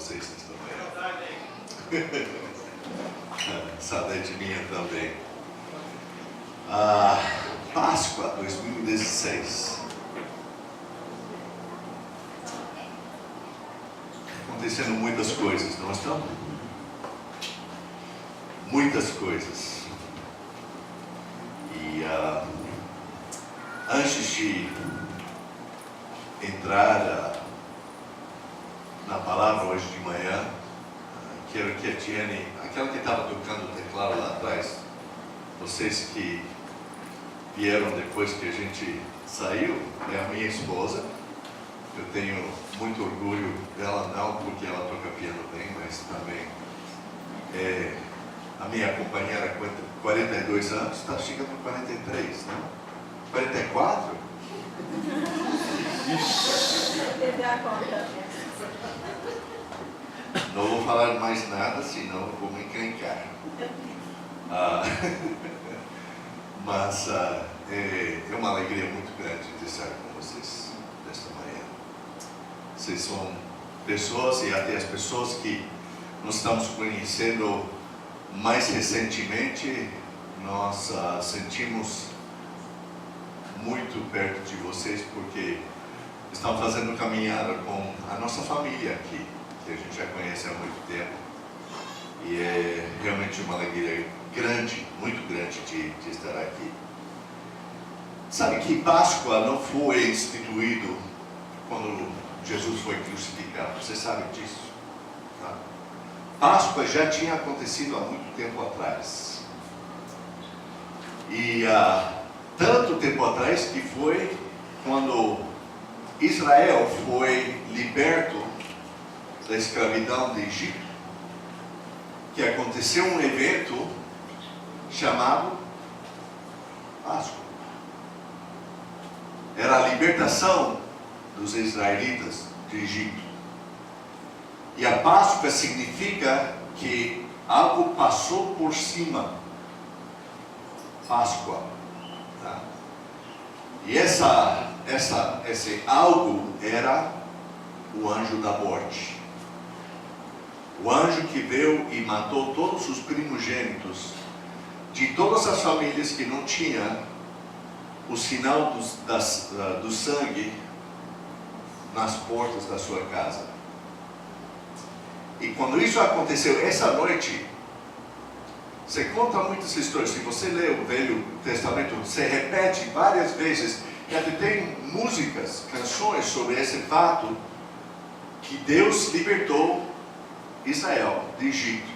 vocês nesta manhã. Saudade minha também. Páscoa 2016. Acontecendo muitas coisas, não estão? Muitas coisas. E antes de entrar na palavra hoje de manhã, quero que a Tiane, aquela que estava tocando o teclado lá atrás, vocês que vieram depois que a gente saiu, é a minha esposa. Eu tenho muito orgulho dela, não porque ela toca piano bem, mas também é a minha companheira há 42 anos, está chegando a 43, não? 44? Perder a conta. Não vou falar mais nada, senão vou me encrencar. Mas é uma alegria muito grande de estar com vocês nesta manhã. Vocês são pessoas, e até as pessoas que nós estamos conhecendo mais recentemente, nós sentimos muito perto de vocês, porque estamos fazendo caminhada com a nossa família aqui, que a gente já conhece há muito tempo, e é realmente uma alegria grande, muito grande de estar aqui. Sabe que Páscoa não foi instituído quando Jesus foi crucificado, você sabe disso, tá? Páscoa já tinha acontecido há muito tempo atrás, e tanto tempo atrás que foi quando Israel foi liberto da escravidão do Egito, que aconteceu um evento chamado Páscoa. Era a libertação dos israelitas do Egito. E a Páscoa significa que algo passou por cima. Páscoa. Tá? E esse algo era o anjo da morte. O anjo que veio e matou todos os primogênitos de todas as famílias que não tinham o sinal do sangue nas portas da sua casa. E quando isso aconteceu essa noite, você conta muitas histórias. Se você lê o Velho Testamento, você repete várias vezes, e até tem músicas, canções sobre esse fato, que Deus libertou Israel do Egito.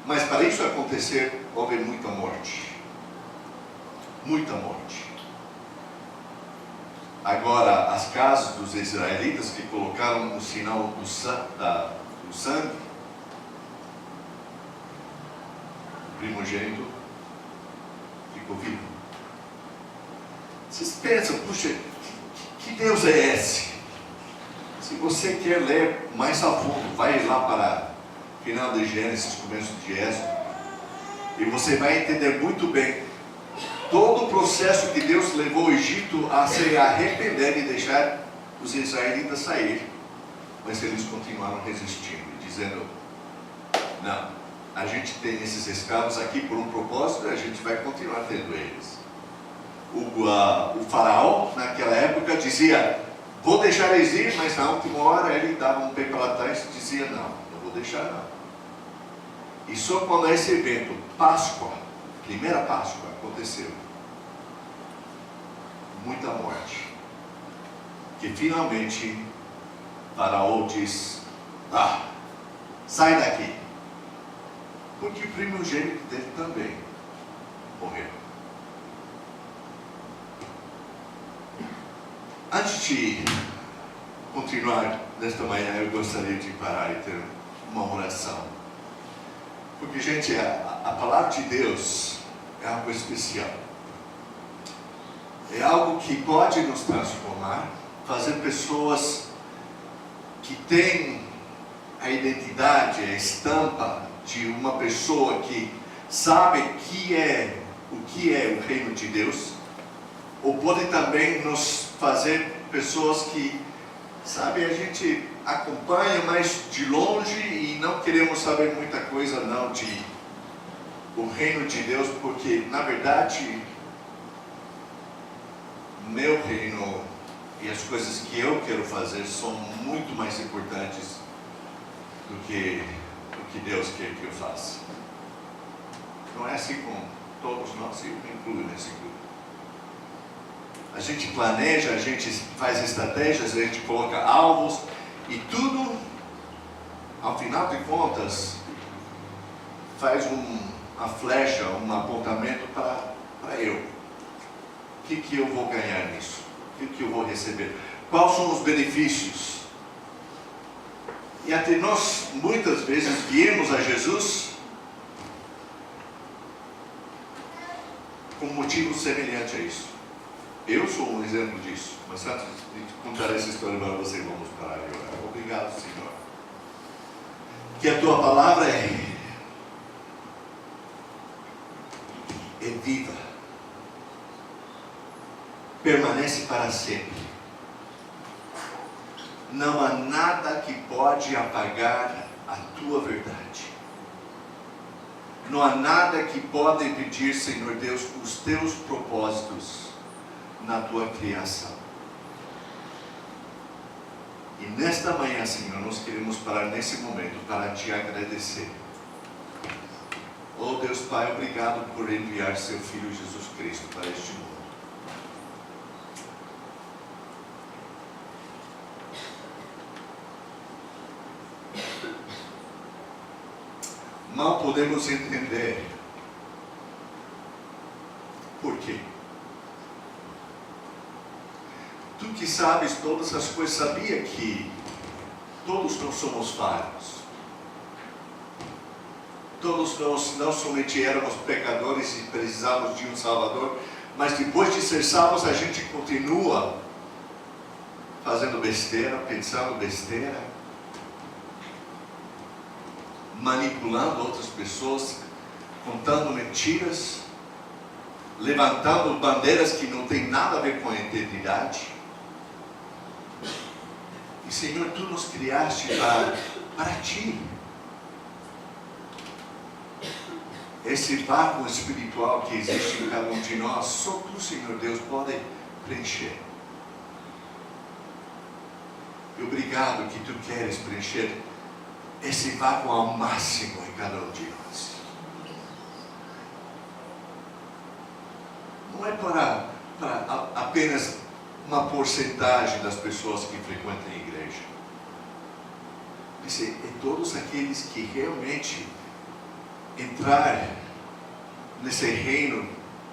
Mas para isso acontecer, houve muita morte. Muita morte. Agora, as casas dos israelitas que colocaram o sinal do sangue, o primogênito ficou vivo. Vocês pensam, puxa, que Deus é esse? Se você quer ler mais a fundo, vai lá para o final de Gênesis, começo de Êxodo, e você vai entender muito bem todo o processo que Deus levou o Egito a se arrepender e deixar os israelitas sair. Mas eles continuaram resistindo, dizendo: não, a gente tem esses escravos aqui por um propósito e a gente vai continuar tendo eles. O faraó, naquela época, dizia: vou deixar eles ir, mas na última hora ele dava um pé para trás e dizia: não vou deixar não. E só quando esse evento, Páscoa, primeira Páscoa, aconteceu, muita morte, que finalmente Faraó diz: sai daqui, porque o primogênito dele também morreu. Antes de continuar nesta manhã, eu gostaria de parar e ter uma oração, porque, gente, a palavra de Deus é algo especial, é algo que pode nos transformar, fazer pessoas que têm a identidade, a estampa de uma pessoa que sabe o que é o reino de Deus, ou pode também nos fazer pessoas que, sabe, a gente acompanha mais de longe e não queremos saber muita coisa não de o reino de Deus, porque na verdade meu reino e as coisas que eu quero fazer são muito mais importantes do que Deus quer que eu faça. Não é assim com todos nós, eu me incluo nesse grupo. A gente planeja, a gente faz estratégias, a gente coloca alvos e tudo, ao final de contas, faz uma flecha, um apontamento para eu. O que eu vou ganhar nisso? O que eu vou receber? Quais são os benefícios? E até nós, muitas vezes, viemos a Jesus com um motivo semelhante a isso. Eu sou um exemplo disso. Mas antes de contar essa história para você, vamos parar e orar. Obrigado, Senhor. Que a Tua palavra é viva. Permanece para sempre. Não há nada que pode apagar a Tua verdade. Não há nada que pode impedir, Senhor Deus, os Teus propósitos na Tua criação. E nesta manhã, Senhor, nós queremos parar nesse momento para Te agradecer. Oh Deus Pai, obrigado por enviar Seu Filho Jesus Cristo para este mundo. Mal podemos entender por quê. Tu que sabes todas as coisas, sabia que todos nós somos falhos. Todos nós não somente éramos pecadores e precisávamos de um Salvador, mas depois de ser salvos a gente continua fazendo besteira, pensando besteira, manipulando outras pessoas, contando mentiras, levantando bandeiras que não tem nada a ver com a eternidade. E Senhor, Tu nos criaste para Ti. Esse vácuo espiritual que existe em cada um de nós, só Tu, Senhor Deus, pode preencher. E obrigado que Tu queres preencher esse vácuo ao máximo em cada um de nós. Não é para apenas uma porcentagem das pessoas que frequentam a igreja. É todos aqueles que realmente entrar nesse reino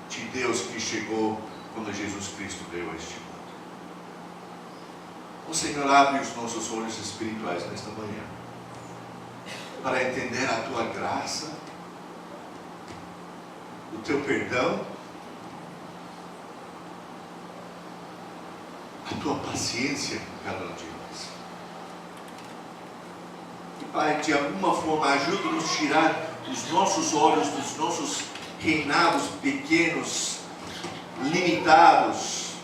de Deus que chegou quando Jesus Cristo veio a este mundo. O Senhor abre os nossos olhos espirituais nesta manhã, para entender a Tua graça, o Teu perdão, a Tua paciência com cada um de nós. E Pai, de alguma forma, ajuda-nos a tirar os nossos olhos dos nossos reinados pequenos, limitados,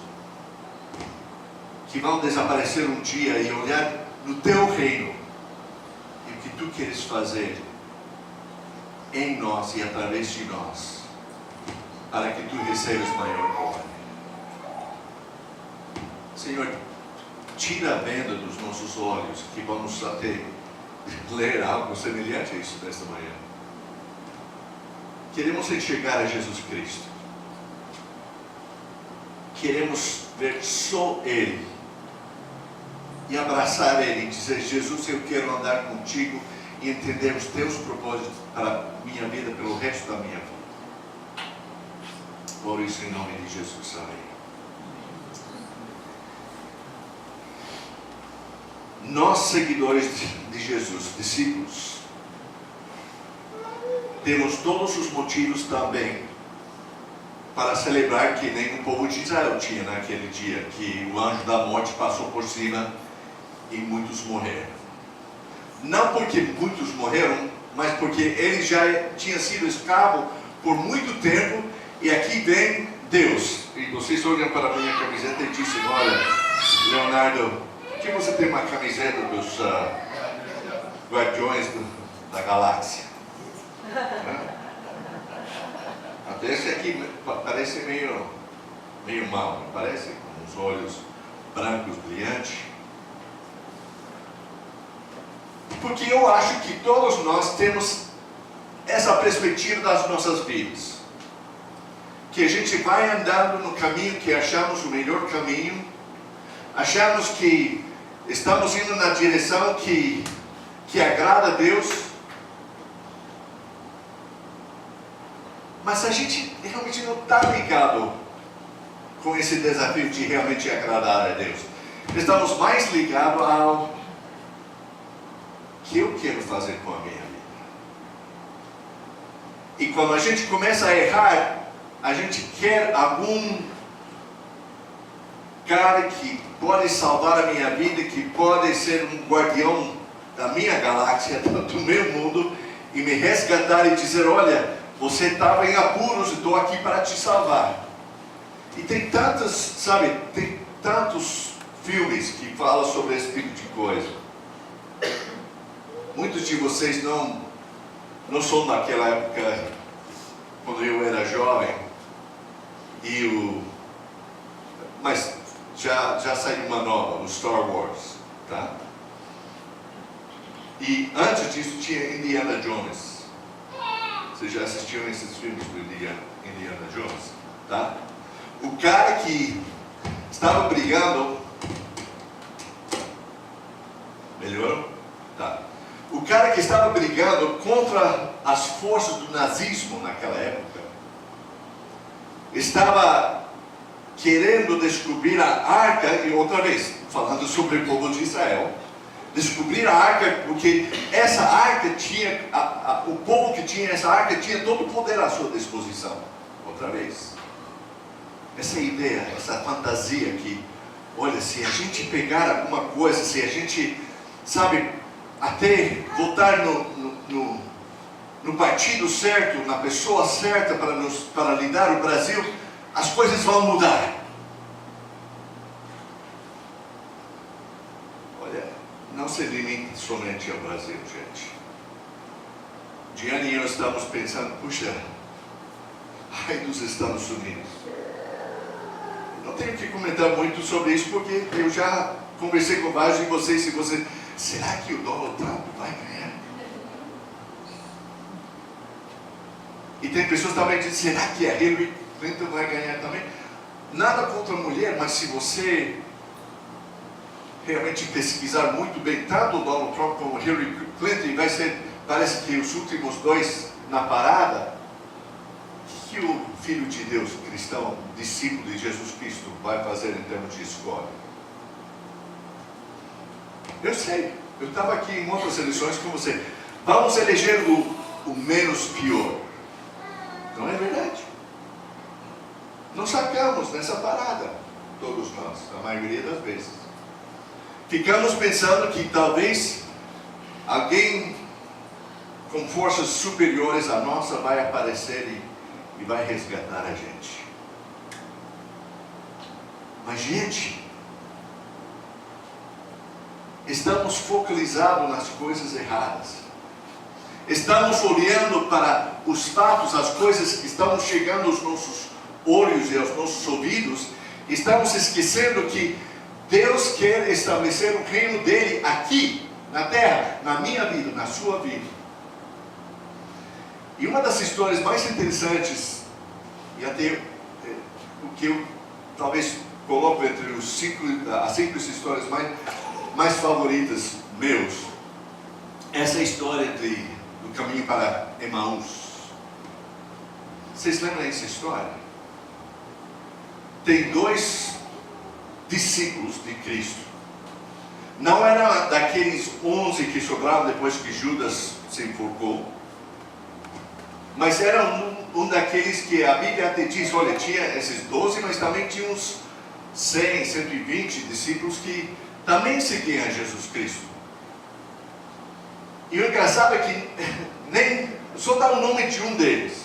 que vão desaparecer um dia, e olhar no Teu reino e o que Tu queres fazer em nós e através de nós, para que Tu recebas maior glória. Senhor, tira a venda dos nossos olhos, que vamos até ler algo semelhante a isso nesta manhã. Queremos enxergar a Jesus Cristo. Queremos ver só Ele. E abraçar Ele e dizer: Jesus, eu quero andar contigo e entender os Teus propósitos para a minha vida, pelo resto da minha vida. Por isso, em nome de Jesus, amém. Nós, seguidores de Jesus, discípulos, temos todos os motivos também para celebrar que nem o povo de Israel tinha naquele dia, que o anjo da morte passou por cima e muitos morreram. Não porque muitos morreram, mas porque eles já tinham sido escravos por muito tempo, e aqui vem Deus. E vocês olham para a minha camiseta e dizem: olha, Leonardo que você tem uma camiseta dos Guardiões da Galáxia? Até esse aqui parece meio mal, não parece? Com os olhos brancos brilhantes. Porque eu acho que todos nós temos essa perspectiva das nossas vidas. Que a gente vai andando no caminho que achamos o melhor caminho, achamos que estamos indo na direção que agrada a Deus, mas a gente realmente não está ligado com esse desafio de realmente agradar a Deus. Estamos mais ligados ao que eu quero fazer com a minha vida. E quando a gente começa a errar, a gente quer algum cara que pode salvar a minha vida, que pode ser um guardião da minha galáxia, do meu mundo, e me resgatar e dizer: olha, você estava em apuros, eu estou aqui para te salvar. E tem tantos filmes que falam sobre esse tipo de coisa. Muitos de vocês não são daquela época, quando eu era jovem, mas já saiu uma nova, o Star Wars, tá? E antes disso tinha Indiana Jones. Vocês já assistiram esses filmes do Indiana Jones, tá? O cara que estava brigando... Melhorou? Tá. O cara que estava brigando contra as forças do nazismo naquela época, estava querendo descobrir a arca, e outra vez, falando sobre o povo de Israel, descobrir a arca, porque essa arca tinha, o povo que tinha essa arca tinha todo o poder à sua disposição. Outra vez, essa ideia, essa fantasia que, olha, se a gente pegar alguma coisa, se a gente, até votar no partido certo, na pessoa certa para lidar o Brasil, as coisas vão mudar. Olha, não se limite somente ao Brasil, gente. Diane e eu estamos pensando: puxa, ai dos Estados Unidos. Não tenho que comentar muito sobre isso, porque eu já conversei com vários de vocês. Será que o Donald Trump vai ganhar? E tem pessoas também que dizem: será que a Hillary Clinton vai ganhar também? Nada contra a mulher, mas se você realmente pesquisar muito bem, tanto o Donald Trump como Hillary Clinton, vai ser, parece que os últimos dois na parada. O que o Filho de Deus, cristão, discípulo de Jesus Cristo, vai fazer em termos de escolha? Eu sei, eu estava aqui em outras eleições com você. Vamos eleger o menos pior. Não é verdade? Não sacamos nessa parada, todos nós, a maioria das vezes. Ficamos pensando que talvez alguém com forças superiores à nossa vai aparecer e vai resgatar a gente. Mas, gente, estamos focalizados nas coisas erradas. Estamos olhando para os fatos, as coisas que estão chegando aos nossos olhos e aos nossos ouvidos. Estamos esquecendo que Deus quer estabelecer o reino dele aqui, na terra, na minha vida, na sua vida. E uma das histórias mais interessantes, e até o que eu talvez coloco entre as 5 histórias mais favoritas meus, essa história do caminho para Emaús. Vocês lembram dessa história? Tem 2 discípulos de Cristo. Não era daqueles 11 que sobraram depois que Judas se enforcou, mas era um daqueles que a Bíblia até diz: olha, tinha esses 12, mas também tinha uns 100, 120 discípulos que também seguiam a Jesus Cristo. E o engraçado é que só dá o nome de um deles.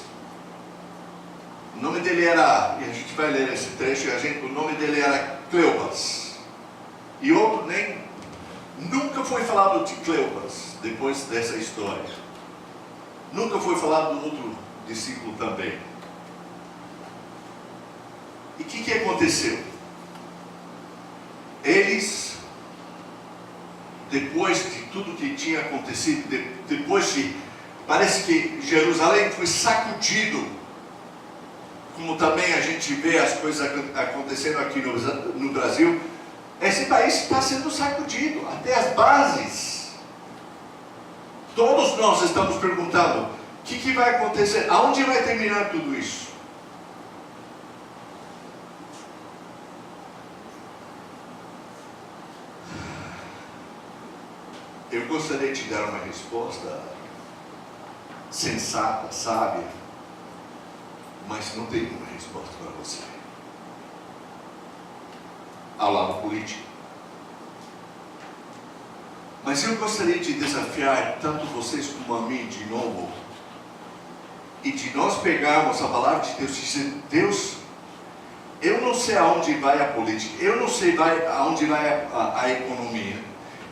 O nome dele era, e a gente vai ler esse trecho, o nome dele era Cleopas. E outro Nunca foi falado de Cleopas, depois dessa história. Nunca foi falado do outro discípulo também. E o que aconteceu? Eles, depois de tudo que tinha acontecido, parece que Jerusalém foi sacudido, como também a gente vê as coisas acontecendo aqui no Brasil. Esse país está sendo sacudido, até as bases. Todos nós estamos perguntando, o que vai acontecer? Aonde vai terminar tudo isso? Eu gostaria de dar uma resposta sensata, sábia, mas não tenho uma resposta para você. Ao lado político. Mas eu gostaria de desafiar tanto vocês como a mim de novo, e de nós pegarmos a palavra de Deus e dizer: Deus, eu não sei aonde vai a política, eu não sei aonde vai a economia,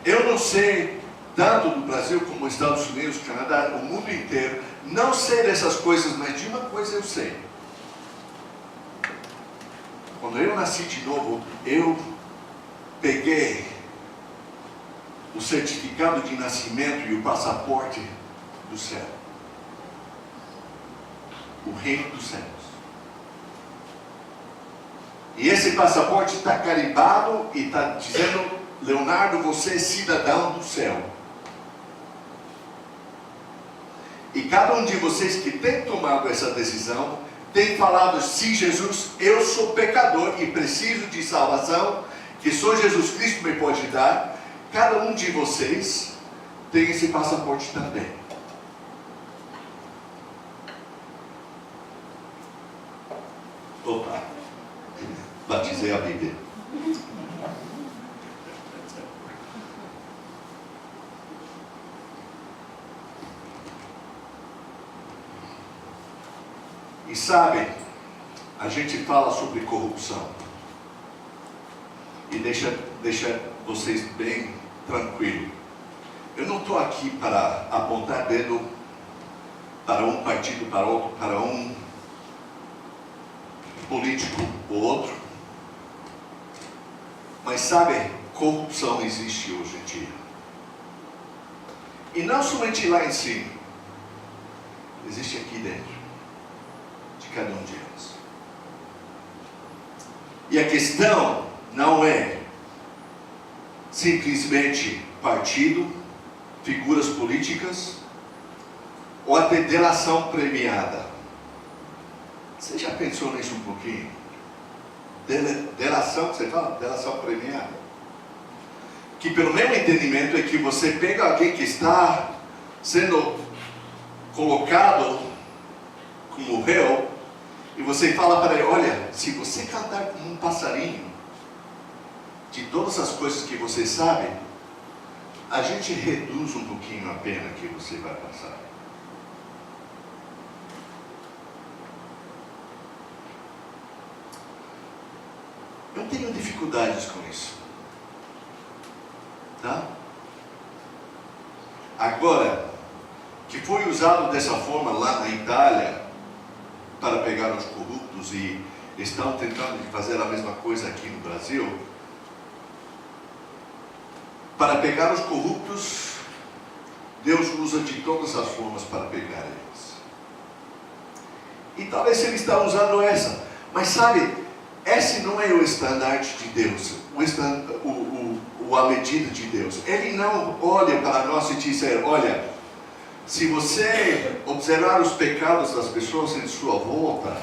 eu não sei tanto do Brasil como Estados Unidos, Canadá, o mundo inteiro, não sei dessas coisas, mas de uma coisa eu sei. Quando eu nasci de novo, eu peguei o certificado de nascimento e o passaporte do céu. O reino dos céus. E esse passaporte está carimbado e está dizendo: Leonardo, você é cidadão do céu. E cada um de vocês que tem tomado essa decisão, tem falado: sim, Jesus, eu sou pecador e preciso de salvação, que só Jesus Cristo me pode dar. Cada um de vocês tem esse passaporte também. Opa, batizei a Bíblia. E sabe, a gente fala sobre corrupção. E deixa vocês bem tranquilos. Eu não estou aqui para apontar dedo para um partido, para outro, para um político ou outro. Mas sabe, corrupção existe hoje em dia. E não somente lá em cima. Existe aqui dentro. De cada um de nós. E a questão não é simplesmente partido, figuras políticas ou até delação premiada. Você já pensou nisso um pouquinho? Delação, que você fala? Delação premiada. Que pelo meu entendimento é que você pega alguém que está sendo colocado como réu e você fala para ele: olha, se você cantar como um passarinho, de todas as coisas que você sabe, a gente reduz um pouquinho a pena que você vai passar. Eu tenho dificuldades com isso. Tá? Agora, que foi usado dessa forma lá na Itália, para pegar os corruptos, e estão tentando fazer a mesma coisa aqui no Brasil. Para pegar os corruptos, Deus usa de todas as formas para pegar eles. E talvez Ele está usando essa. Mas sabe, esse não é o estandarte de Deus, a medida de Deus. Ele não olha para nós e diz: olha, se você observar os pecados das pessoas em sua volta,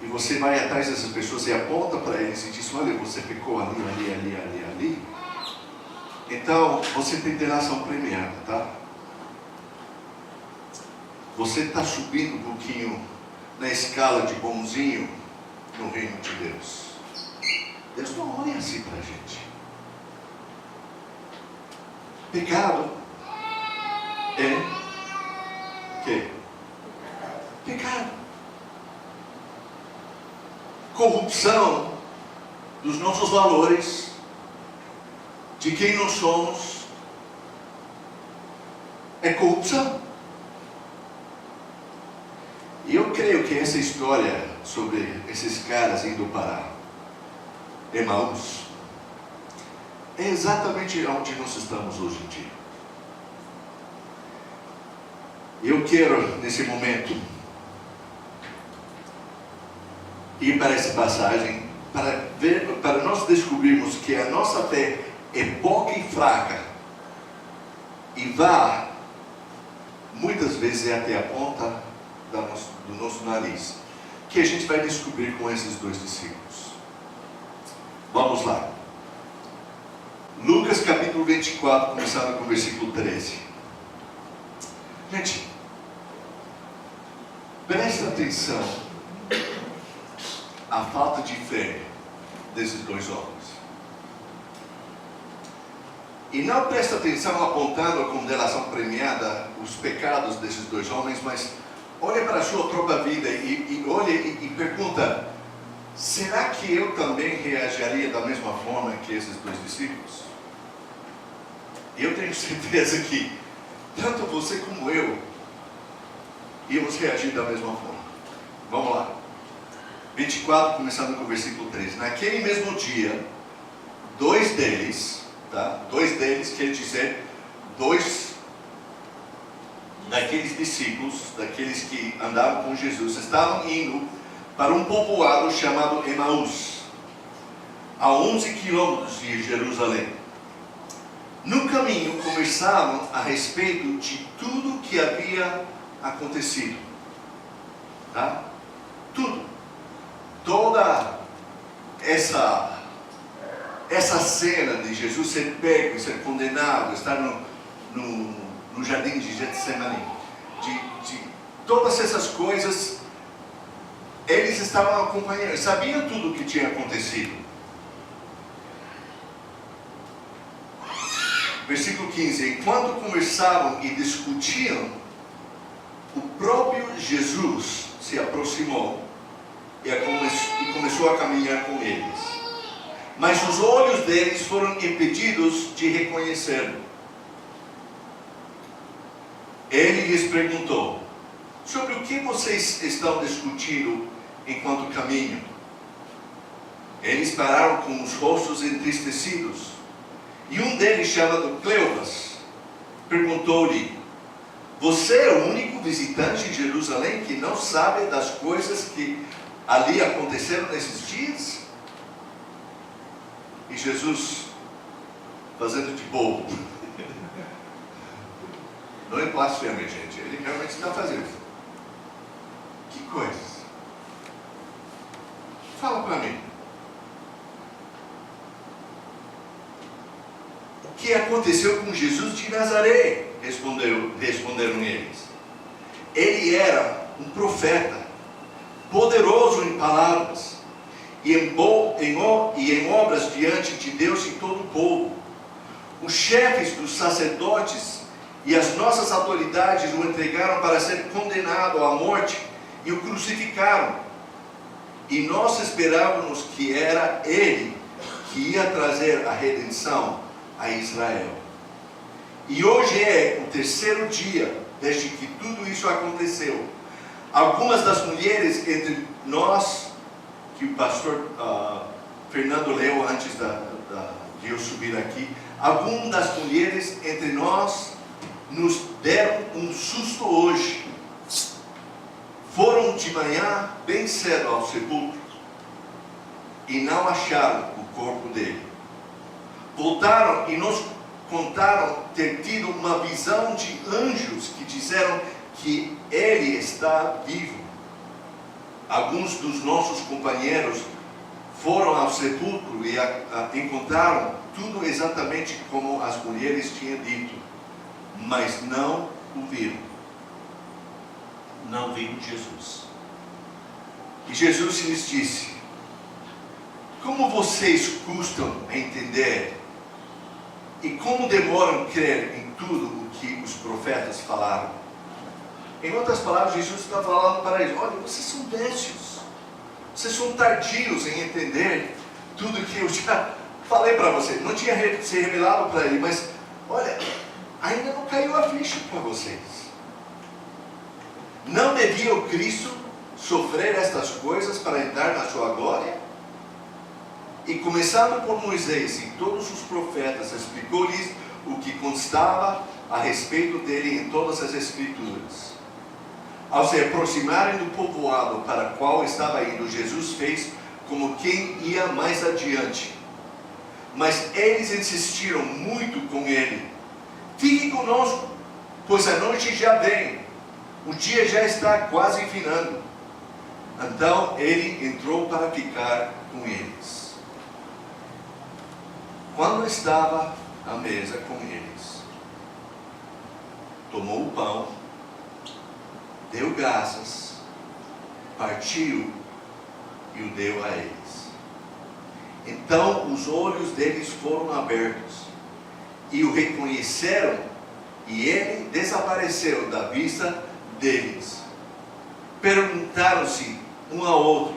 e você vai atrás dessas pessoas e aponta para eles e diz: olha, você pecou ali, então você tem delação premiada, tá? Você está subindo um pouquinho na escala de bonzinho no reino de Deus. Deus não olha assim para a gente. Pecado é que? Pecado. Corrupção dos nossos valores de quem nós somos, é corrupção. E eu creio que essa história sobre esses caras indo para Emaús é exatamente onde nós estamos hoje em dia. Eu quero, nesse momento, ir para essa passagem para nós descobrirmos que a nossa fé é pouca e fraca e vá muitas vezes até a ponta do nosso nariz, que a gente vai descobrir com esses dois discípulos. Vamos lá. Lucas capítulo 24, começando com o versículo 13. Gente, presta atenção à falta de fé desses dois homens. E não presta atenção apontando a condenação premiada, os pecados desses dois homens, mas olha para a sua própria vida e olha e pergunta: será que eu também reagiria da mesma forma que esses dois discípulos? Eu tenho certeza que tanto você como eu íamos reagir da mesma forma. Vamos lá. 24, começando com o versículo 13. Naquele mesmo dia, dois deles quer dizer, dois daqueles discípulos, daqueles que andavam com Jesus, estavam indo para um povoado chamado Emaús, a 11 quilômetros de Jerusalém. No caminho, conversavam a respeito de tudo que havia acontecido. Tudo. Toda essa cena de Jesus ser pego e ser condenado, estar no jardim de Getsemane, de todas essas coisas, eles estavam acompanhando, sabiam tudo o que tinha acontecido. Versículo 15: enquanto conversavam e discutiam, o próprio Jesus se aproximou e começou a caminhar com eles. Mas os olhos deles foram impedidos de reconhecê-lo. Ele lhes perguntou: sobre o que vocês estão discutindo enquanto caminham? Eles pararam com os rostos entristecidos. E um deles, chamado Cleofas, perguntou-lhe: você é o único visitante em Jerusalém que não sabe das coisas que ali aconteceram nesses dias? E Jesus, fazendo de bobo, não é blasfêmia, gente, ele realmente está fazendo. Que coisas? Fala para mim. O que aconteceu com Jesus de Nazaré? Responderam eles. Ele era um profeta, poderoso em palavras e em obras diante de Deus e todo o povo. Os chefes dos sacerdotes e as nossas autoridades o entregaram para ser condenado à morte e o crucificaram. E nós esperávamos que era ele que ia trazer a redenção a Israel. E hoje é o terceiro dia desde que tudo isso aconteceu. Algumas das mulheres entre nós, que o pastor Fernando leu antes de eu subir aqui, algumas das mulheres entre nós nos deram um susto hoje. Foram de manhã bem cedo ao sepulcro e não acharam o corpo dele. Voltaram e nos contaram ter tido uma visão de anjos que disseram que ele está vivo. Alguns dos nossos companheiros foram ao sepulcro e encontraram tudo exatamente como as mulheres tinham dito, mas não o viram. Não viram Jesus. E Jesus lhes disse: como vocês custam a entender e como demoram a crer em tudo o que os profetas falaram? Em outras palavras, Jesus está falando para eles: olha, vocês são décios, vocês são tardios em entender tudo que eu já falei para você, não tinha se revelado para ele, mas olha, ainda não caiu a ficha para vocês. Não devia o Cristo sofrer estas coisas para entrar na sua glória? E começando por Moisés e todos os profetas, explicou-lhes o que constava a respeito dele em todas as Escrituras. Ao se aproximarem do povoado para o qual estava indo, Jesus fez como quem ia mais adiante. Mas eles insistiram muito com ele: fique conosco, pois a noite já vem, o dia já está quase finando. Então ele entrou para ficar com eles. Quando estava à mesa com eles, tomou o pão, deu graças, partiu e o deu a eles. Então os olhos deles foram abertos e o reconheceram, e ele desapareceu da vista deles. Perguntaram-se um ao outro: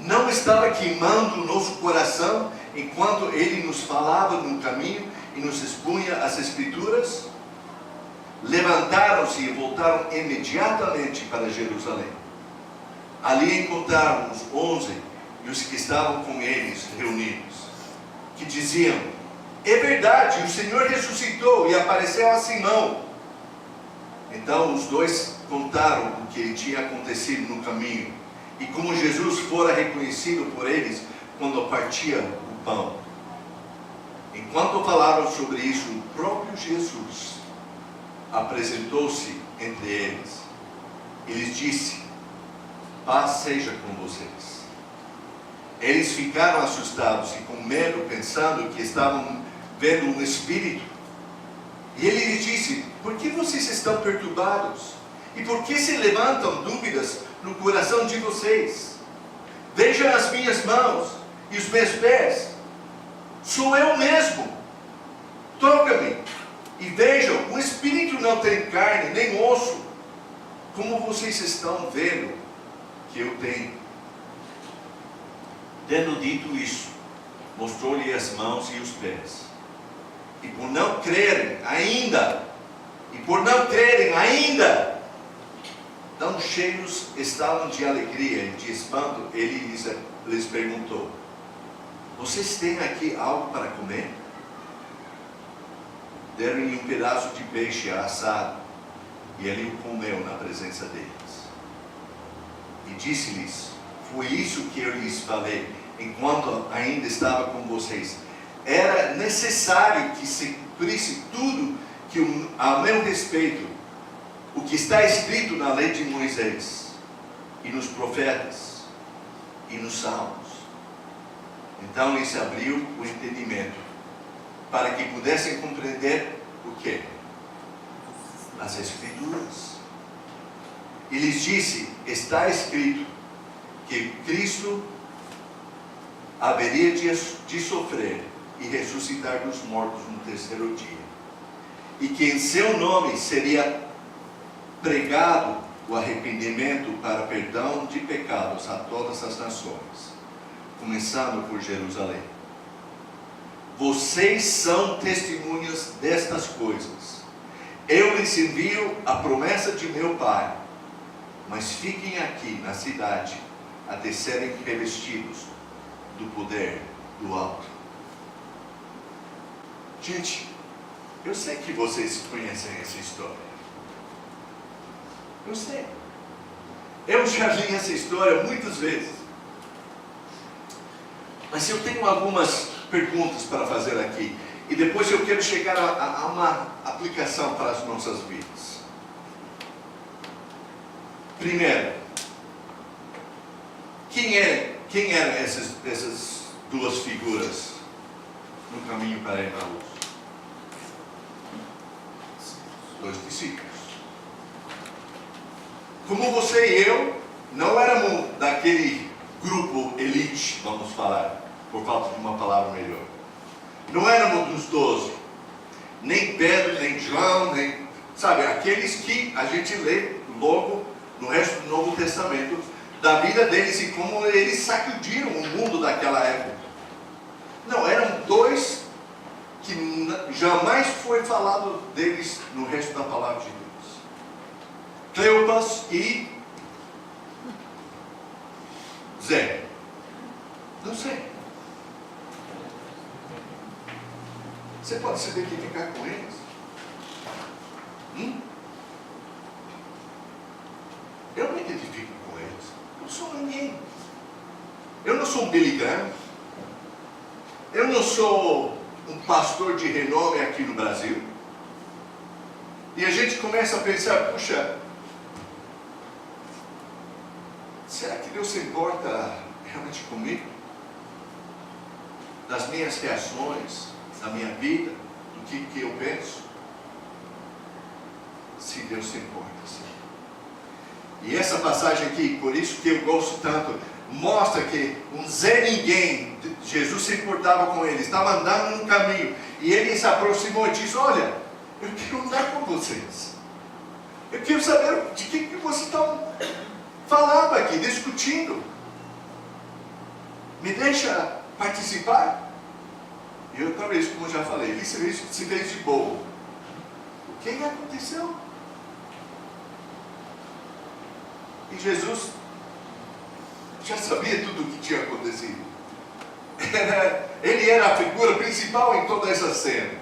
não estava queimando o nosso coração enquanto ele nos falava no caminho e nos expunha as Escrituras? Levantaram-se e voltaram imediatamente para Jerusalém. Ali encontraram os 11 e os que estavam com eles reunidos, que diziam: é verdade, o Senhor ressuscitou e apareceu a Simão. Então os dois contaram o que tinha acontecido no caminho e como Jesus fora reconhecido por eles quando partia o pão. Enquanto falavam sobre isso, o próprio Jesus apresentou-se entre eles e lhes disse: paz seja com vocês. Eles ficaram assustados e com medo, pensando que estavam vendo um espírito. E ele lhes disse: por que vocês estão perturbados? E por que se levantam dúvidas no coração de vocês? Vejam as minhas mãos e os meus pés. Sou eu mesmo. Toca-me e vejam, o espírito não tem carne nem osso, como vocês estão vendo que eu tenho. Tendo dito isso, mostrou-lhe as mãos e os pés. E por não crerem ainda, tão cheios estavam de alegria e de espanto, ele lhes perguntou: vocês têm aqui algo para comer? Deram-lhe um pedaço de peixe assado, e ele o comeu na presença deles. E disse-lhes: foi isso que eu lhes falei, enquanto ainda estava com vocês. Era necessário que se cumprisse tudo que a meu respeito, o que está escrito na lei de Moisés, e nos profetas, e nos salmos. Então lhes abriu o entendimento, para que pudessem compreender o quê? As Escrituras. E lhes disse: está escrito que Cristo haveria de sofrer e ressuscitar dos mortos no terceiro dia, e que em seu nome seria pregado o arrependimento para perdão de pecados a todas as nações, começando por Jerusalém. Vocês são testemunhas destas coisas. Eu lhes envio a promessa de meu Pai, mas fiquem aqui na cidade até serem revestidos do poder do alto. Gente, eu sei que vocês conhecem essa história. Eu sei. Eu já li essa história muitas vezes. Mas eu tenho algumas perguntas para fazer aqui. E depois eu quero chegar a uma aplicação para as nossas vidas. Primeiro, quem eram essas duas figuras no caminho para Emaús? Dois discípulos. Como você e eu não éramos daquele grupo elite, vamos falar, por falta de uma palavra melhor. Não éramos dos 12, nem Pedro, nem João, nem, sabe, aqueles que a gente lê logo no resto do Novo Testamento, da vida deles e como eles sacudiram o mundo daquela época. Não, eram dois jamais foi falado deles no resto da palavra de Deus. Cleopas e Zé. Não sei. Você pode se identificar com eles? Eu me identifico com eles. Eu sou ninguém. Eu não sou um Billy Graham. Eu não sou um pastor de renome aqui no Brasil. E a gente começa a pensar, puxa, será que Deus se importa realmente comigo? Das minhas reações, da minha vida, do que eu penso? Se Deus se importa, sim. E essa passagem aqui, por isso que eu gosto tanto, mostra que um Zé Ninguém, Jesus se importava com ele, estava andando no caminho, e ele se aproximou e disse, olha, eu quero andar com vocês. Eu quero saber de que vocês estão falando aqui, discutindo. Me deixa participar. E outra vez, como eu já falei, ele se fez de bobo. O que aconteceu? E Jesus já sabia tudo o que tinha acontecido. Ele era a figura principal em toda essa cena.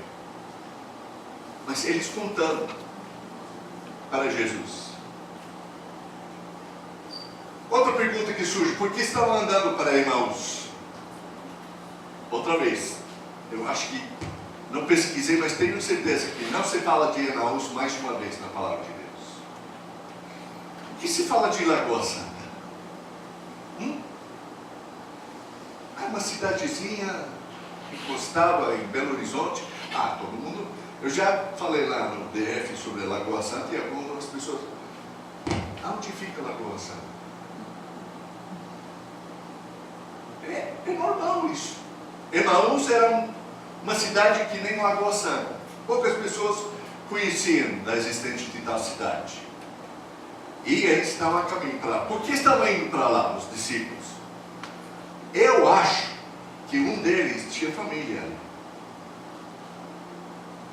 Mas eles contando para Jesus. Outra pergunta que surge: por que estavam andando para Emaús? Outra vez, eu acho que não pesquisei, mas tenho certeza que não se fala de Emaús mais uma vez na palavra de Deus. O que se fala de Lagoa Santa? É uma cidadezinha que encostava em Belo Horizonte. Todo mundo. Eu já falei lá no DF sobre Lagoa Santa e algumas pessoas. Onde fica Lagoa Santa? É normal isso. Emaús era uma cidade que nem Lagoa Santa. Poucas pessoas conheciam da existência de tal cidade. E eles estavam a caminho para lá. Por que estavam indo para lá, os discípulos? Eu acho que um deles tinha família.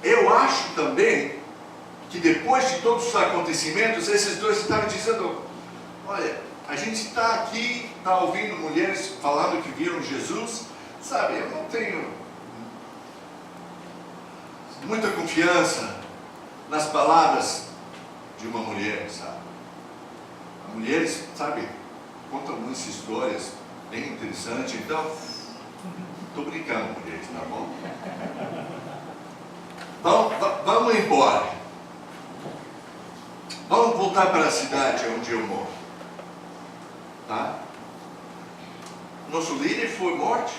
Eu acho também que depois de todos os acontecimentos, esses dois estavam dizendo, olha, a gente está aqui, está ouvindo mulheres falando que viram Jesus, sabe, eu não tenho muita confiança nas palavras de uma mulher, sabe. Mulheres, sabe, contam muitas histórias bem interessantes, então, estou brincando, mulheres, tá bom? Vamos embora. Vamos voltar para a cidade onde eu moro. Tá? Nosso líder foi morto.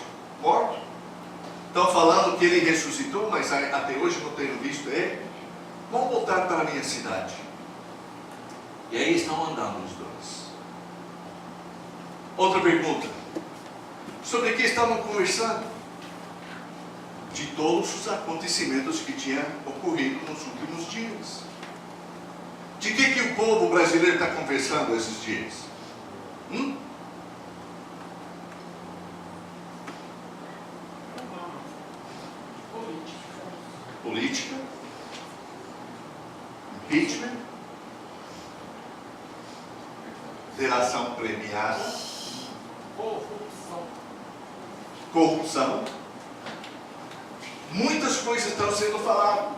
Estão falando que ele ressuscitou, mas até hoje não tenho visto ele. Vamos voltar para a minha cidade. E aí estão andando os dois. Outra pergunta. Sobre o que estavam conversando? De todos os acontecimentos que tinham ocorrido nos últimos dias. De que o povo brasileiro está conversando esses dias? Política. Impeachment. Delação premiada. Corrupção. Muitas coisas estão sendo faladas.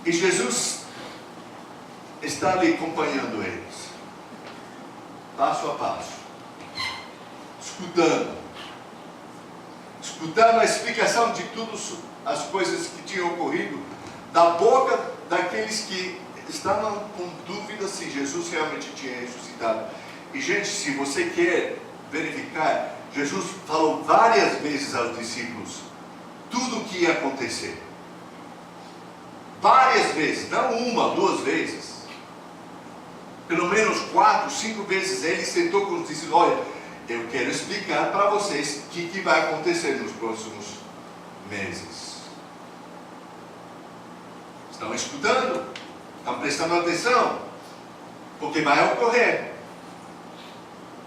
E Jesus está ali acompanhando eles, passo a passo, escutando a explicação de todas as coisas que tinham ocorrido, da boca daqueles que estavam com dúvida se Jesus realmente tinha ressuscitado. E gente, se você quer verificar, Jesus falou várias vezes aos discípulos tudo o que ia acontecer. Várias vezes, não uma, duas vezes. Pelo menos 4, 5 vezes ele sentou com os discípulos. Olha, eu quero explicar para vocês o que vai acontecer nos próximos meses. Estão escutando? Estão prestando atenção? Porque vai ocorrer.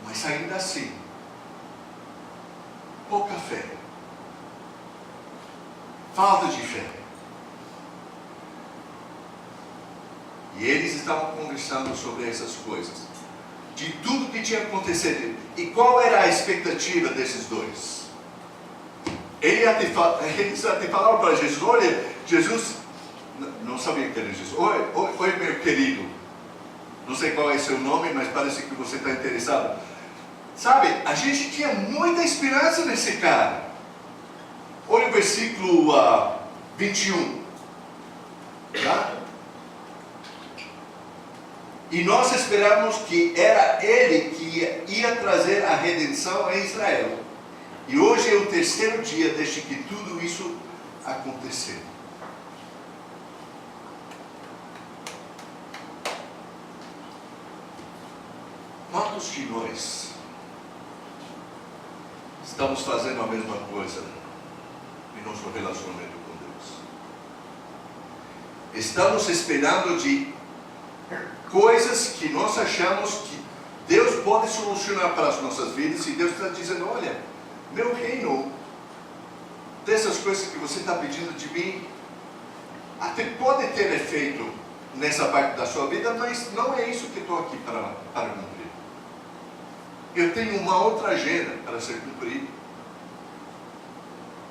Mas ainda assim, pouca fé. Falta de fé. E eles estavam conversando sobre essas coisas. De tudo que tinha acontecido. E qual era a expectativa desses dois? Eles até falaram para Jesus, olha, Jesus, não sabia que era Jesus. Oi, meu querido. Não sei qual é seu nome, mas parece que você está interessado. Sabe, a gente tinha muita esperança nesse cara. Olha o versículo 21. Tá? E nós esperávamos que era ele que ia trazer a redenção a Israel. E hoje é o terceiro dia desde que tudo isso aconteceu. Quantos de nós estamos fazendo a mesma coisa em nosso relacionamento com Deus? Estamos esperando de coisas que nós achamos que Deus pode solucionar para as nossas vidas, e Deus está dizendo, olha, meu reino, dessas coisas que você está pedindo de mim, até pode ter efeito nessa parte da sua vida, mas não é isso que eu estou aqui para cumprir. Eu tenho uma outra agenda para ser cumprida.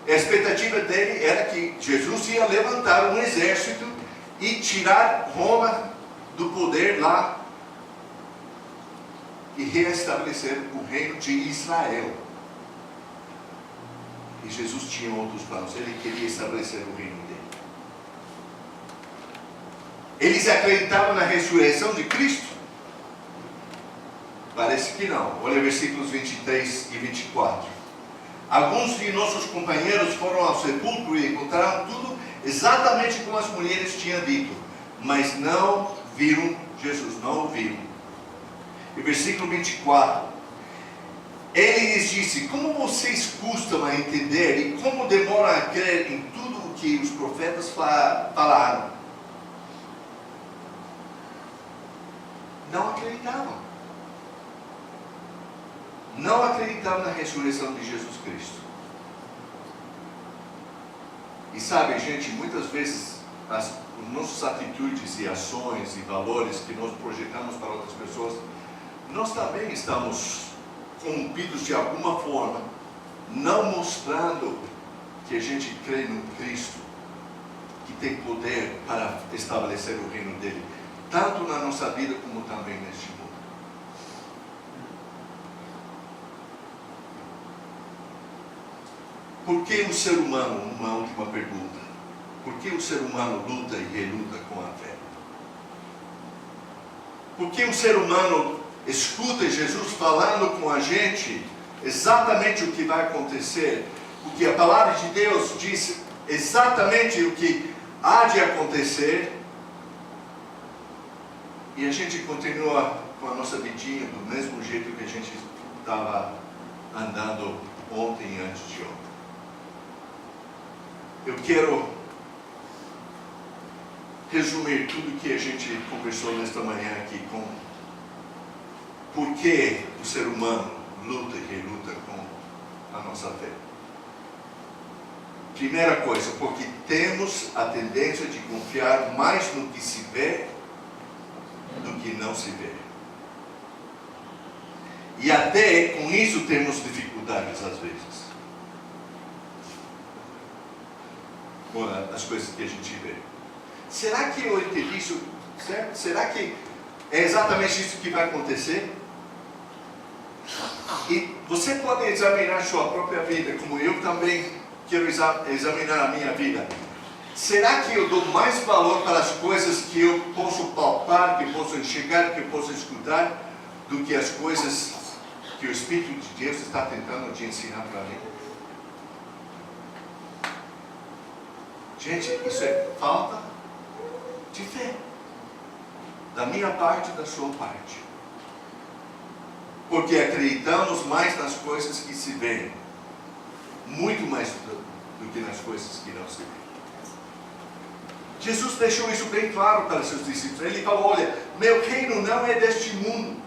A expectativa dele era que Jesus ia levantar um exército e tirar Roma do poder lá e reestabelecer o reino de Israel. E Jesus tinha outros planos. Ele queria estabelecer o reino dele. Eles acreditavam na ressurreição de Cristo? Parece que não. Olha versículos 23 e 24. Alguns de nossos companheiros foram ao sepulcro e encontraram tudo exatamente como as mulheres tinham dito, mas não viram Jesus, não o viram. E versículo 24. Ele lhes disse, como vocês custam a entender e como demoram a crer em tudo o que os profetas falaram? Não acreditavam. Não acreditavam na ressurreição de Jesus Cristo. E sabe, gente, muitas vezes as nossas atitudes e ações e valores que nós projetamos para outras pessoas, nós também estamos corrompidos de alguma forma, não mostrando que a gente crê no Cristo, que tem poder para estabelecer o reino dele, tanto na nossa vida como também neste mundo. Por que o ser humano, uma última pergunta, por que o ser humano luta e reluta com a fé? Por que o ser humano escuta Jesus falando com a gente exatamente o que vai acontecer? Porque a palavra de Deus diz exatamente o que há de acontecer, e a gente continua com a nossa vidinha do mesmo jeito que a gente estava andando ontem e antes de ontem. Eu quero resumir tudo que a gente conversou nesta manhã aqui com por que o ser humano luta e reluta com a nossa fé. Primeira coisa, porque temos a tendência de confiar mais no que se vê do que não se vê. E até com isso temos dificuldades às vezes. Com as coisas que a gente vê. Será que eu entendi isso certo? Será que é exatamente isso que vai acontecer? E você pode examinar sua própria vida, como eu também quero examinar a minha vida. Será que eu dou mais valor para as coisas que eu posso palpar, que eu posso enxergar, que eu posso escutar, do que as coisas que o Espírito de Deus está tentando te ensinar para mim? Gente, isso é falta de fé. Da minha parte e da sua parte. Porque acreditamos mais nas coisas que se veem. Muito mais do que nas coisas que não se veem. Jesus deixou isso bem claro para seus discípulos. Ele falou, olha, meu reino não é deste mundo.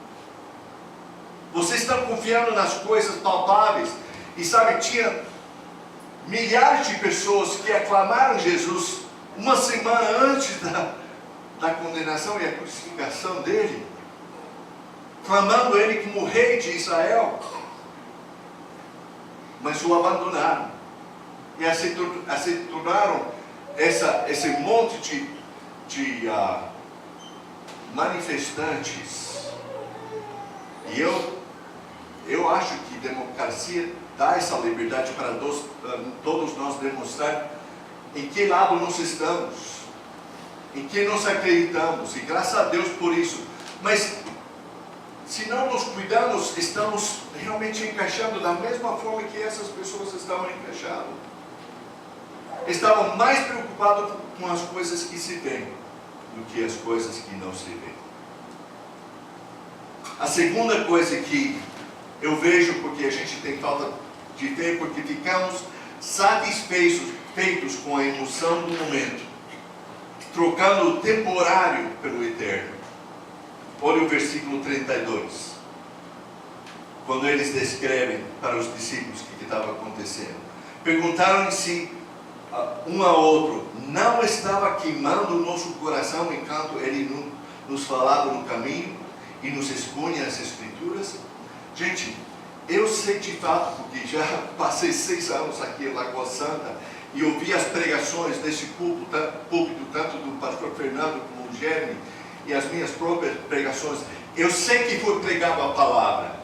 Vocês estão confiando nas coisas palpáveis. E sabe, tinha milhares de pessoas que aclamaram Jesus uma semana antes da condenação e a crucificação dele, clamando ele como rei de Israel, mas o abandonaram e aceitaram esse monte de manifestantes. E eu acho que democracia dá essa liberdade para todos nós demonstrar em que lado nós estamos, em que nós acreditamos, e graças a Deus por isso. Mas se não nos cuidamos, estamos realmente encaixando da mesma forma que essas pessoas estavam encaixando. Estavam mais preocupados com as coisas que se veem do que as coisas que não se veem. A segunda coisa que eu vejo, porque a gente tem falta de tempo, porque ficamos satisfeitos com a emoção do momento, trocando o temporário pelo eterno. Olha o versículo 32, quando eles descrevem para os discípulos o que estava acontecendo. Perguntaram-se um ao outro: não estava queimando o nosso coração enquanto ele nos falava no caminho e nos expunha as Escrituras? Gente, eu sei de fato, porque já passei 6 anos aqui em Lagoa Santa e ouvi as pregações desse púlpito, tanto do pastor Fernando como do Jeremy, e as minhas próprias pregações. Eu sei que foi pregada a palavra.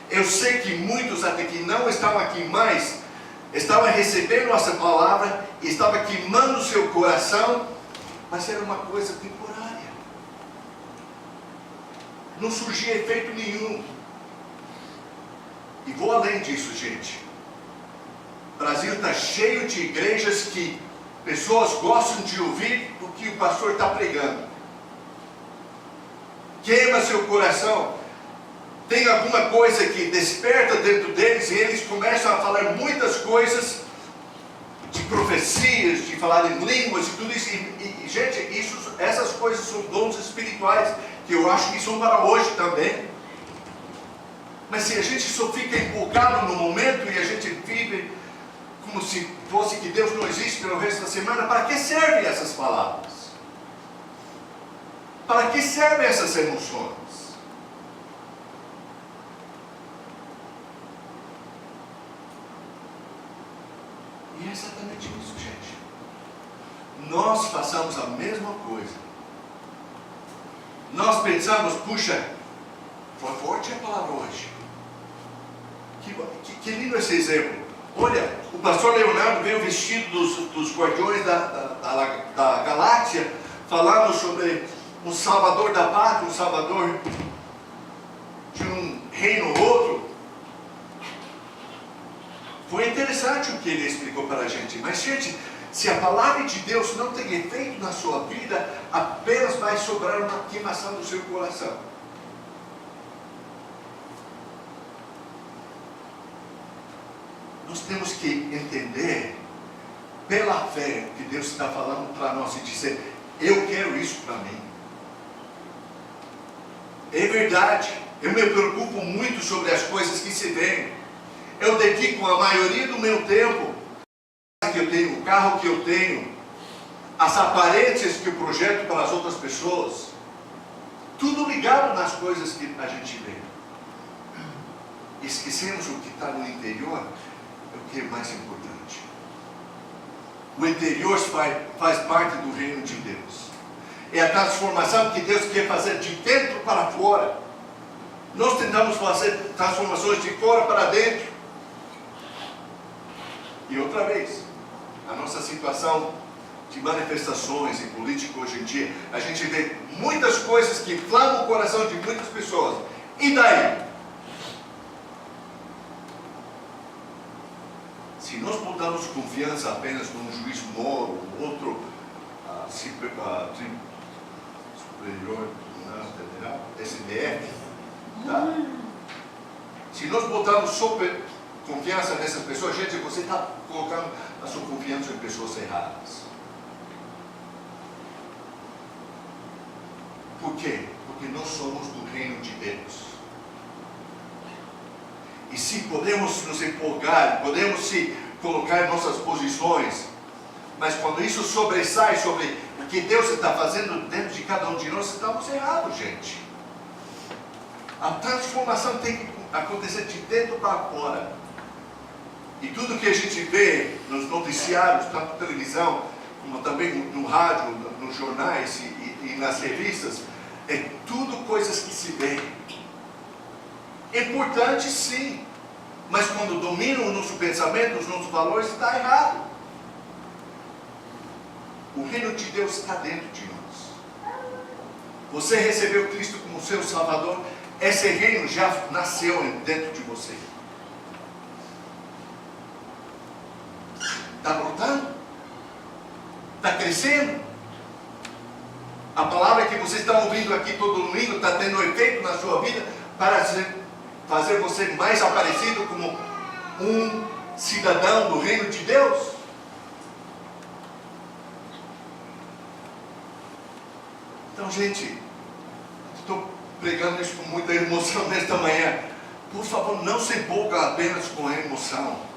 Eu sei que muitos até que não estavam aqui mais, estavam recebendo essa palavra e estavam queimando o seu coração, mas era uma coisa temporária. Não surgia efeito nenhum. E vou além disso, gente. O Brasil está cheio de igrejas que pessoas gostam de ouvir o que o pastor está pregando. Queima seu coração. Tem alguma coisa que desperta dentro deles e eles começam a falar muitas coisas de profecias, de falar em línguas e tudo isso. E gente, essas coisas são dons espirituais que eu acho que são para hoje também. Mas se a gente só fica empolgado no momento e a gente vive como se fosse que Deus não existe pelo resto da semana, para que servem essas palavras? Para que servem essas emoções? E é exatamente isso, gente. Nós façamos a mesma coisa. Nós pensamos: puxa, foi forte a palavra hoje. Que lindo esse exemplo. Olha, o pastor Leonardo veio vestido dos guardiões da galáxia, falando sobre um salvador da pátria, um salvador de um reino outro. Foi interessante o que ele explicou para a gente. Mas, gente, se a palavra de Deus não tem efeito na sua vida, apenas vai sobrar uma queimação do seu coração. Nós temos que entender, pela fé, que Deus está falando para nós e dizer: eu quero isso para mim. É verdade, eu me preocupo muito sobre as coisas que se veem. Eu dedico a maioria do meu tempo, que eu tenho, o carro que eu tenho, as aparências que eu projeto para as outras pessoas, tudo ligado nas coisas que a gente vê. Esquecemos o que está no interior. O que é mais importante? O interior faz parte do reino de Deus. É a transformação que Deus quer fazer de dentro para fora. Nós tentamos fazer transformações de fora para dentro. E outra vez, a nossa situação de manifestações em política hoje em dia, a gente vê muitas coisas que inflamam o coração de muitas pessoas. E daí? Se nós botarmos confiança apenas num juiz moro, outro superior federal, STF, tá? Se nós botarmos confiança nessas pessoas, gente, você está colocando a sua confiança em pessoas erradas. Por quê? Porque nós somos do reino de Deus. E sim, podemos nos empolgar, podemos se colocar em nossas posições, mas quando isso sobressai sobre o que Deus está fazendo dentro de cada um de nós, estamos errados, gente. A transformação tem que acontecer de dentro para fora. E tudo que a gente vê nos noticiários, tanto na televisão, como também no rádio, nos jornais e nas revistas, é tudo coisas que se vê. É importante sim, mas quando dominam o nosso pensamento, os nossos valores, está errado. O reino de Deus está dentro de nós. Você recebeu Cristo como seu Salvador, esse reino já nasceu dentro de você. Está brotando? Está crescendo? A palavra que vocês estão ouvindo aqui todo domingo está tendo efeito na sua vida para fazer você mais aparecido como um cidadão do reino de Deus? Então, gente, estou pregando isso com muita emoção nesta manhã. Por favor, não se empolga apenas com a emoção.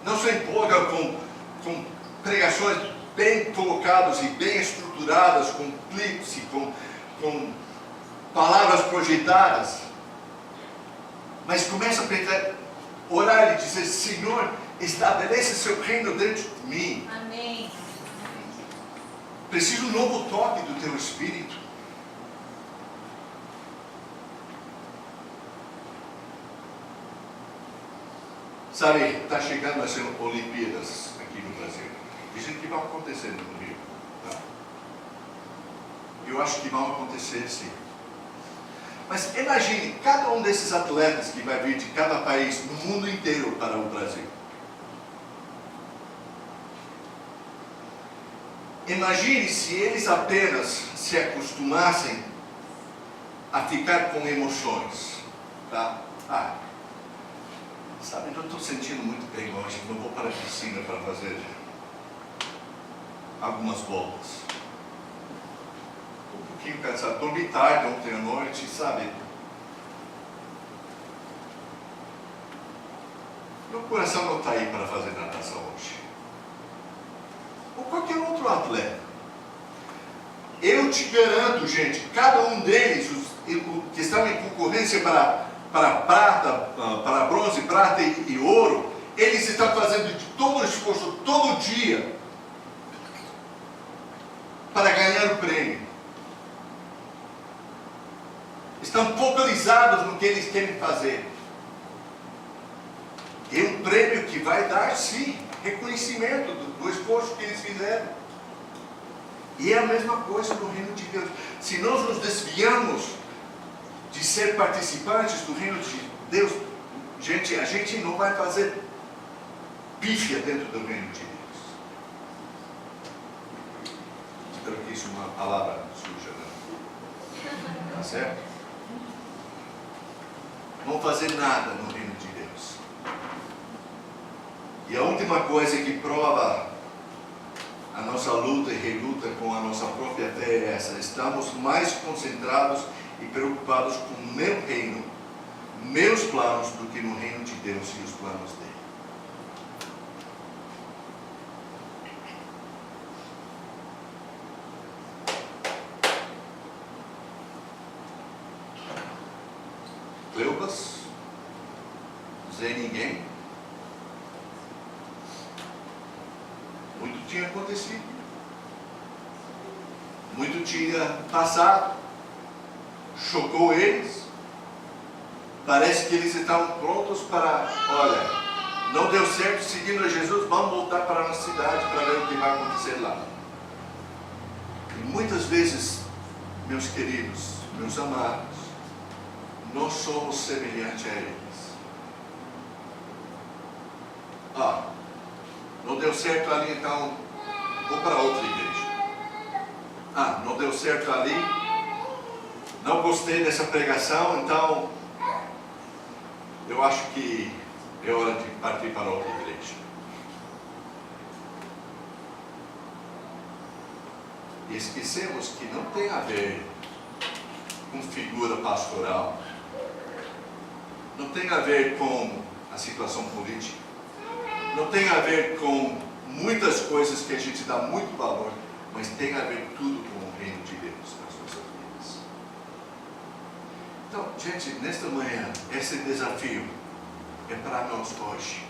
Não se empolga com pregações bem colocadas e bem estruturadas, com clipes, com palavras projetadas. Mas começa a orar e dizer: Senhor, estabeleça seu reino dentro de mim. Amém. Preciso de um novo toque do teu Espírito. Sabe, está chegando as Olimpíadas aqui no Brasil. Dizem que vão acontecer no Rio. Tá? Eu acho que vão acontecer sim. Mas imagine cada um desses atletas que vai vir de cada país, no mundo inteiro, para o Brasil. Imagine se eles apenas se acostumassem a ficar com emoções. Tá? Sabe, eu estou sentindo muito bem hoje, não vou para a piscina para fazer algumas voltas. Estou um pouquinho cansado, dormi tarde ontem à noite, sabe? Meu coração não está aí para fazer natação hoje. Ou qualquer outro atleta. Eu te garanto, gente, cada um deles, os que estão em concorrência para prata, para bronze, prata e ouro, eles estão fazendo de todo o esforço, todo dia, para ganhar o prêmio. Estão focalizados no que eles querem fazer. É um prêmio que vai dar, sim, reconhecimento do esforço que eles fizeram. E é a mesma coisa no reino de Deus. Se nós nos desviamos de ser participantes do reino de Deus, gente, a gente não vai fazer pífia dentro do reino de Deus. Espero que isso é uma palavra suja, não? Tá certo? Não vamos fazer nada no reino de Deus. E a última coisa que prova a nossa luta e reluta com a nossa própria fé é essa: estamos mais concentrados e preocupados com o meu reino, meus planos, do que no reino de Deus e os planos dele. Cleopas, Zé Ninguém. Muito tinha acontecido, muito tinha passado, chocou eles. Parece que eles estavam prontos para, olha, não deu certo seguindo a Jesus, vamos voltar para a nossa cidade para ver o que vai acontecer lá. E muitas vezes, meus queridos, meus amados, nós somos semelhantes a eles. Não deu certo ali, então vou para outra igreja. Não deu certo ali, não gostei dessa pregação, então eu acho que é hora de partir para outra igreja. E esquecemos que não tem a ver com figura pastoral, não tem a ver com a situação política, não tem a ver com muitas coisas que a gente dá muito valor, mas tem a ver tudo com o reino de Deus nas nossas vidas. Então, gente, nesta manhã, esse desafio é para nós hoje.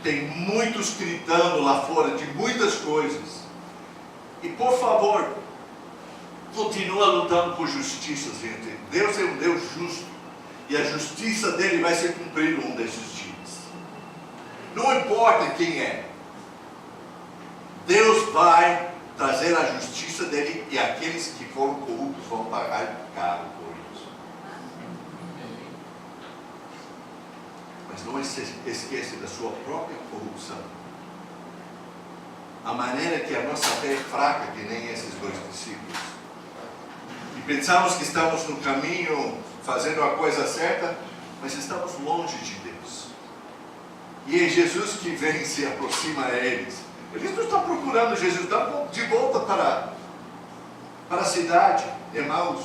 Tem muitos gritando lá fora de muitas coisas. E por favor, continua lutando por justiça, gente. Deus é um Deus justo. E a justiça dele vai ser cumprida um desses dias. Não importa quem é. Deus vai trazer a justiça dele e aqueles que foram corruptos vão pagar caro por isso. Mas não esqueça da sua própria corrupção. A maneira que a nossa fé é fraca, que nem esses dois discípulos. E pensamos que estamos no caminho, fazendo a coisa certa, mas estamos longe de Deus. E é Jesus que vem e se aproxima a eles. Eles não estão procurando Jesus, estão de volta para a cidade, Emaús.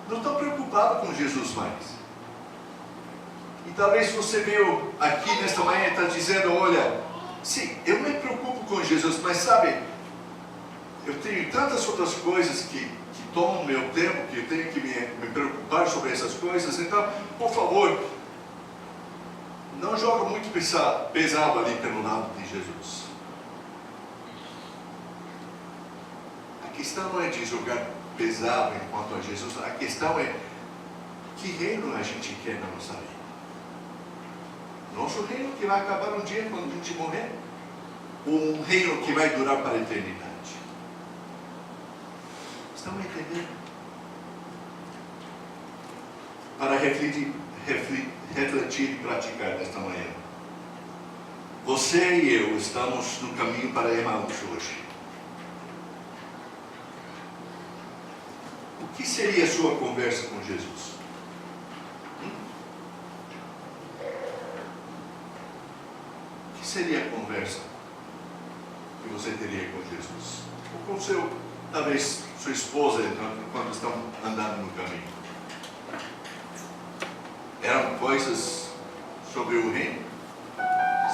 Não estão preocupados com Jesus mais. E talvez você veio aqui nesta manhã e está dizendo, olha, sim, eu me preocupo com Jesus, mas sabe, eu tenho tantas outras coisas que tomam meu tempo, que eu tenho que me preocupar sobre essas coisas, então, por favor, não joga muito pesado ali pelo lado de Jesus. A questão não é de jogar pesado enquanto a Jesus, a questão é que reino a gente quer na nossa vida. Nosso reino que vai acabar um dia quando a gente morrer, ou um reino que vai durar para a eternidade. Estão me entendendo? Para refletir e praticar nesta manhã. Você e eu estamos no caminho para Emaús hoje. O que seria a sua conversa com Jesus? O que seria a conversa que você teria com Jesus? Ou com talvez sua esposa, quando estão andando no caminho? Eram coisas sobre o reino?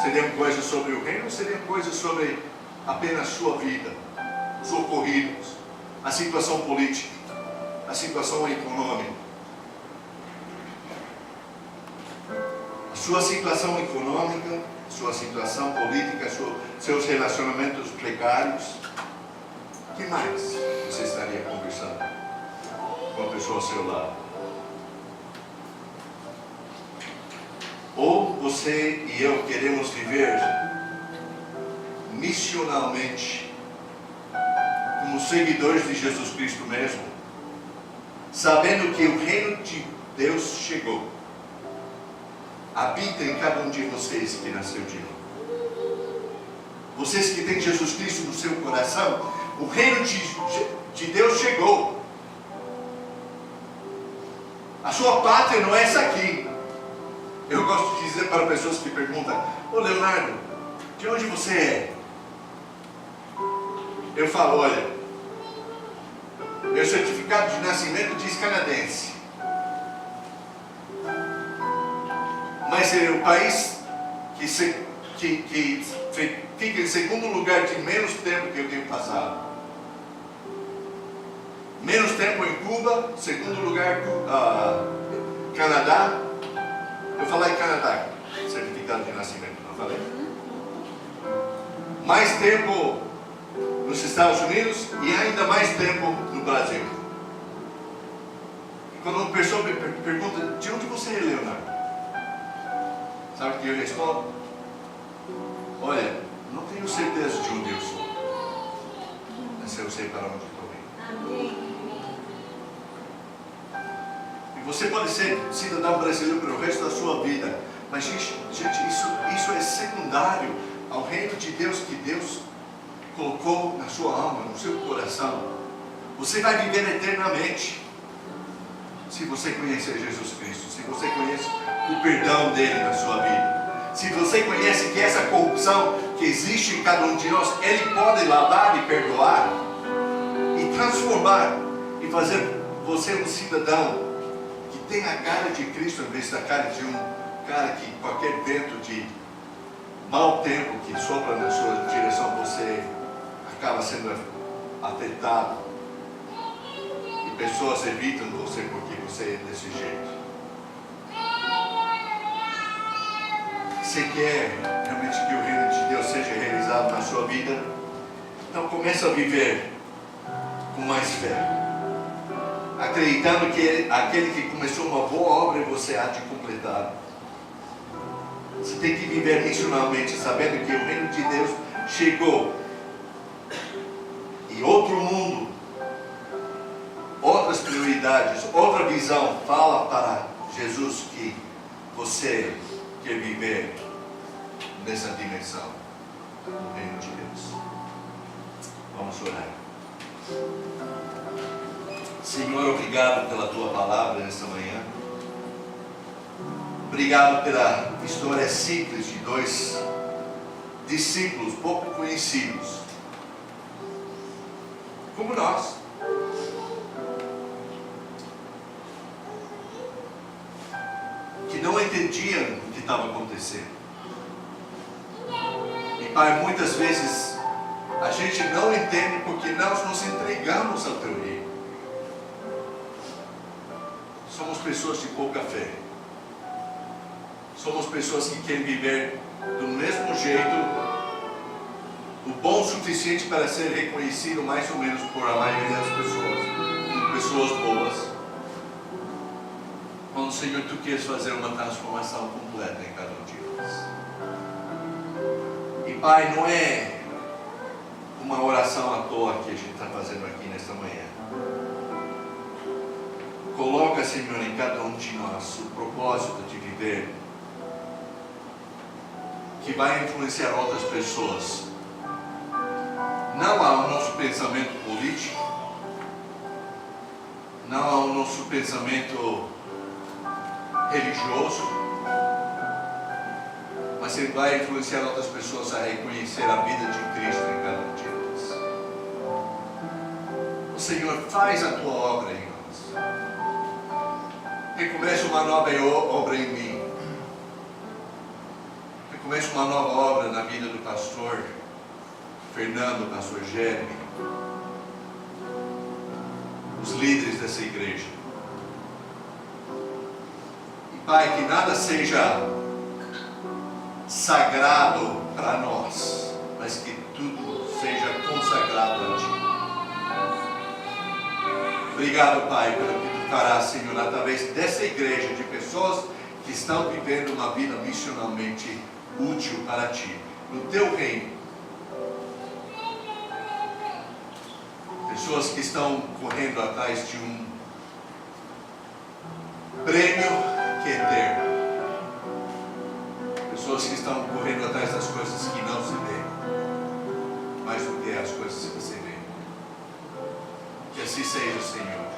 Seriam coisas sobre o reino ou seriam coisas sobre apenas sua vida, os ocorridos, a situação política, a situação econômica? A sua situação econômica, sua situação política, seus relacionamentos precários. O que mais você estaria conversando com a pessoa ao seu lado? Ou você e eu queremos viver missionalmente como seguidores de Jesus Cristo mesmo, sabendo que o reino de Deus chegou, habita em cada um de vocês que nasceu de novo. Vocês que têm Jesus Cristo no seu coração, o reino de Deus chegou. A sua pátria não é essa aqui. Eu gosto de dizer para pessoas que perguntam, ô Leonardo, de onde você é? Eu falo, olha, meu certificado de nascimento diz canadense. Mas é o país que fica em segundo lugar de menos tempo que eu tenho passado. Menos tempo em Cuba, segundo lugar Canadá. Eu falei Canadá, certificado de nascimento, não falei? Mais tempo nos Estados Unidos e ainda mais tempo no Brasil. Quando uma pessoa me pergunta, de onde você é, Leonardo? Sabe o que eu respondo? Olha, não tenho certeza de onde eu sou, mas eu sei para onde estou indo. E você pode ser cidadão brasileiro pelo resto da sua vida, mas gente, isso é secundário ao reino de Deus que Deus colocou na sua alma, no seu coração. Você vai viver eternamente se você conhecer Jesus Cristo, se você conhece o perdão dele na sua vida, se você conhece que essa corrupção que existe em cada um de nós, ele pode lavar e perdoar e transformar e fazer você um cidadão que tem a cara de Cristo em vez da cara de um cara que qualquer vento de mau tempo que sopra na sua direção, você acaba sendo afetado. E pessoas evitam você porque você é desse jeito. Você quer realmente que o reino de Deus seja realizado na sua vida? Então começa a viver com mais fé, acreditando que aquele que começou uma boa obra você há de completar. Você tem que viver missionalmente, sabendo que o reino de Deus chegou e outro mundo, outras prioridades, outra visão fala para Jesus que você quer viver nessa dimensão do reino de Deus. Vamos orar. Senhor, obrigado pela tua palavra nesta manhã. Obrigado pela história simples de dois discípulos pouco conhecidos, como nós, que não entendiam o que estava acontecendo. E Pai, muitas vezes a gente não entende porque nós nos entregamos ao teu reino. Somos pessoas de pouca fé. Somos pessoas que querem viver do mesmo jeito, o bom o suficiente para ser reconhecido mais ou menos por a maioria das pessoas, como pessoas boas. Quando, Senhor, Tu queres fazer uma transformação completa em cada um de nós. E Pai, não é uma oração à toa que a gente está fazendo aqui nesta manhã. Coloca, Senhor, em cada um de nós o propósito de viver, que vai influenciar outras pessoas, não ao nosso pensamento político, não ao nosso pensamento religioso, mas ele vai influenciar outras pessoas a reconhecer a vida de Cristo em cada um de nós. O Senhor, faz a tua obra em nós. Recomeça uma nova obra em mim. Recomeça uma nova obra na vida do pastor Fernando, pastor Jeremy, os líderes dessa igreja. E Pai, que nada seja sagrado para nós, mas que tudo seja consagrado a Ti. Obrigado, Pai, pelo que Tu farás, Senhor, através dessa igreja, de pessoas que estão vivendo uma vida missionalmente útil para Ti, no Teu reino. Pessoas que estão correndo atrás de um prêmio que é eterno. Pessoas que estão correndo atrás das coisas que não se veem, mais do que as coisas que se veem. Que assim seja, Senhor.